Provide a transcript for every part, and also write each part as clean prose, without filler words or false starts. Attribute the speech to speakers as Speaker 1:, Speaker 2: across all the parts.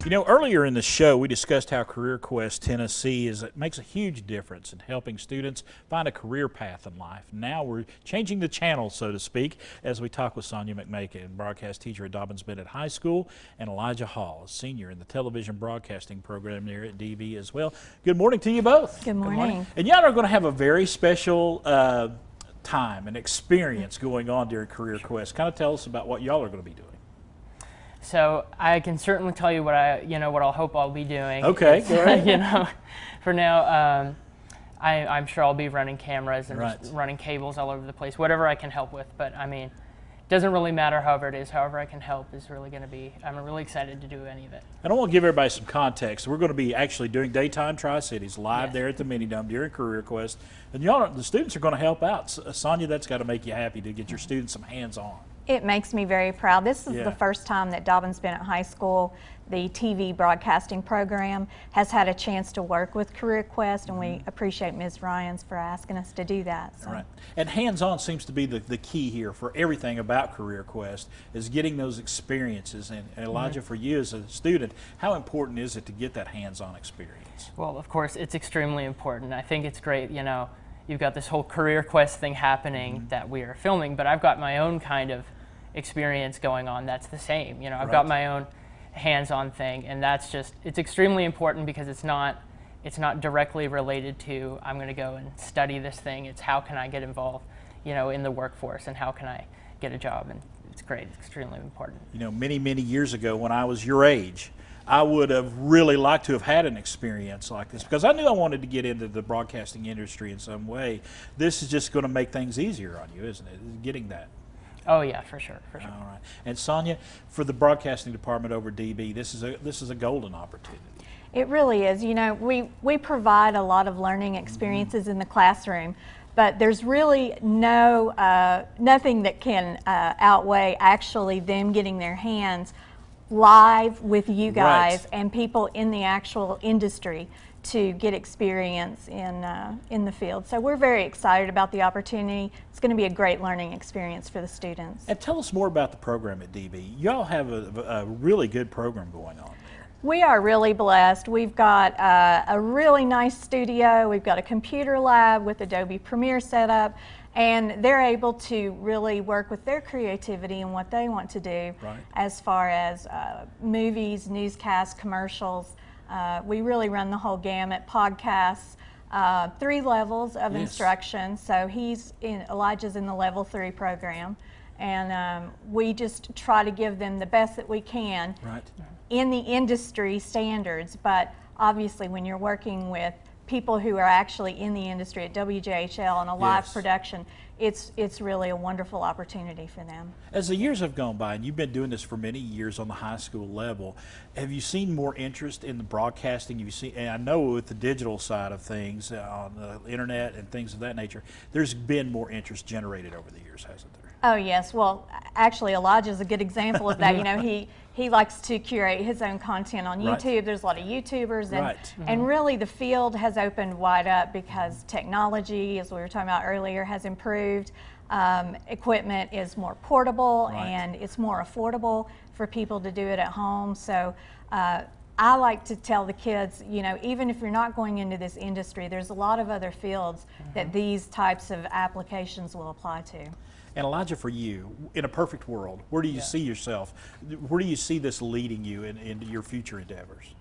Speaker 1: You know, earlier in the show, we discussed how CareerQuest Tennessee makes a huge difference in helping students find a career path in life. Now we're changing the channel, so to speak, as we talk with Sonya McMakin, broadcast teacher at Dobyns-Bennett High School, and Elijah Hall, a senior in the television broadcasting program there at DV as well. Good morning to you both.
Speaker 2: Good morning. Good morning.
Speaker 1: And y'all are going to have a very special time and experience going on during CareerQuest. Kind of tell us about what y'all are going to be doing.
Speaker 3: So I can certainly tell you what I'll hope I'll be doing.
Speaker 1: Okay, go ahead.
Speaker 3: For now, I'm sure I'll be running cameras and
Speaker 1: right.
Speaker 3: just running cables all over the place, whatever I can help with. But I mean, it doesn't really matter however it is. However I can help is really going to be. I'm really excited to do any of it.
Speaker 1: And I want to give everybody some context. We're going to be actually doing Daytime TriCities live
Speaker 3: Yes.
Speaker 1: there at the Mini Dome during CareerQuest, and y'all, the students are going to help out. Sonya, that's got to make you happy to get your students some hands-on.
Speaker 2: It makes me very proud. This is
Speaker 1: Yeah.
Speaker 2: the first time that Dobyns-Bennett High School, the TV broadcasting program, has had a chance to work with CareerQuest, and we appreciate Ms. Ryans for asking us to do that. So.
Speaker 1: Right. And hands-on seems to be the key here for everything about CareerQuest, is getting those experiences. And Elijah, for you as a student, how important is it to get that hands-on experience?
Speaker 3: Well, of course, it's extremely important. I think it's great, you've got this whole CareerQuest thing happening that we are filming, but I've got my own kind of experience going on that's the same. I've got my own hands-on thing, and that's just, it's extremely important because it's not directly related to I'm going to go and study this thing. It's how can I get involved, in the workforce, and how can I get a job, and it's great. It's extremely important.
Speaker 1: Many, many years ago when I was your age, I would have really liked to have had an experience like this because I knew I wanted to get into the broadcasting industry in some way. This is just going to make things easier on you, isn't it? Getting that.
Speaker 3: Oh yeah, for sure, for sure.
Speaker 1: All right. And Sonya, for the broadcasting department over DB, this is a golden opportunity.
Speaker 2: It really is. We provide a lot of learning experiences in the classroom, but there's really nothing that can outweigh actually them getting their hands live with you guys and people in the actual industry to get experience in the field. So we're very excited about the opportunity. It's going to be a great learning experience for the students.
Speaker 1: And tell us more about the program at DB. Y'all have a really good program going on.
Speaker 2: We are really blessed. We've got a really nice studio. We've got a computer lab with Adobe Premiere set up, and they're able to really work with their creativity and what they want to do as far as movies, newscasts, commercials. We really run the whole gamut, podcasts, 3 levels of instruction. So Elijah's in the level 3 program, and we just try to give them the best that we can in the industry standards. But obviously when you're working with people who are actually in the industry at WJHL and a live production, it's really a wonderful opportunity for them.
Speaker 1: As the years have gone by, and you've been doing this for many years on the high school level, have you seen more interest in the broadcasting? And I know with the digital side of things, on the internet and things of that nature, there's been more interest generated over the years, hasn't there?
Speaker 2: Oh yes, well actually Elijah's a good example of that. He likes to curate his own content on YouTube. There's a lot of YouTubers, and really the field has opened wide up because technology, as we were talking about earlier, has improved. Equipment is more portable and it's more affordable for people to do it at home. So I like to tell the kids, even if you're not going into this industry, there's a lot of other fields that these types of applications will apply to.
Speaker 1: And Elijah, for you, in a perfect world, where do you see yourself? Where do you see this leading you into your future endeavors?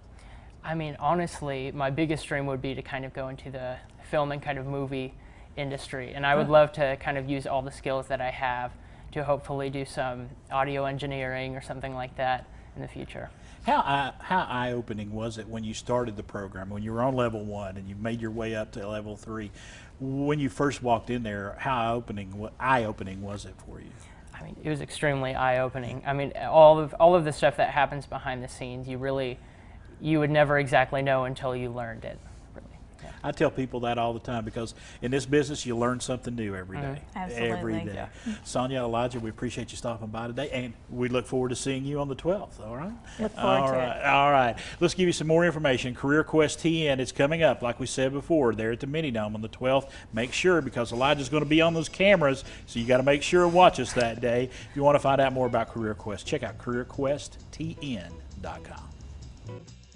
Speaker 3: I mean, honestly, my biggest dream would be to kind of go into the film and kind of movie industry. And I would love to kind of use all the skills that I have to hopefully do some audio engineering or something like that in the future.
Speaker 1: How eye-opening was it when you started the program, when you were on level 1 and you made your way up to level 3? When you first walked in there, how eye-opening was it for you?
Speaker 3: I mean, it was extremely eye-opening. I mean, all of the stuff that happens behind the scenes, you would never exactly know until you learned it. Yeah.
Speaker 1: I tell people that all the time because in this business you learn something new every day.
Speaker 2: Absolutely.
Speaker 1: Every day.
Speaker 3: Yeah.
Speaker 1: Sonya, Elijah, we appreciate you stopping by today, and we look forward to seeing you on the 12th, all right?
Speaker 2: Look forward to it.
Speaker 1: All right. Let's give you some more information. CareerQuest TN, it's coming up, like we said before, there at the Mini Dome on the 12th. Make sure, because Elijah's going to be on those cameras, so you got to make sure and watch us that day. If you want to find out more about CareerQuest, check out CareerQuestTN.com. it.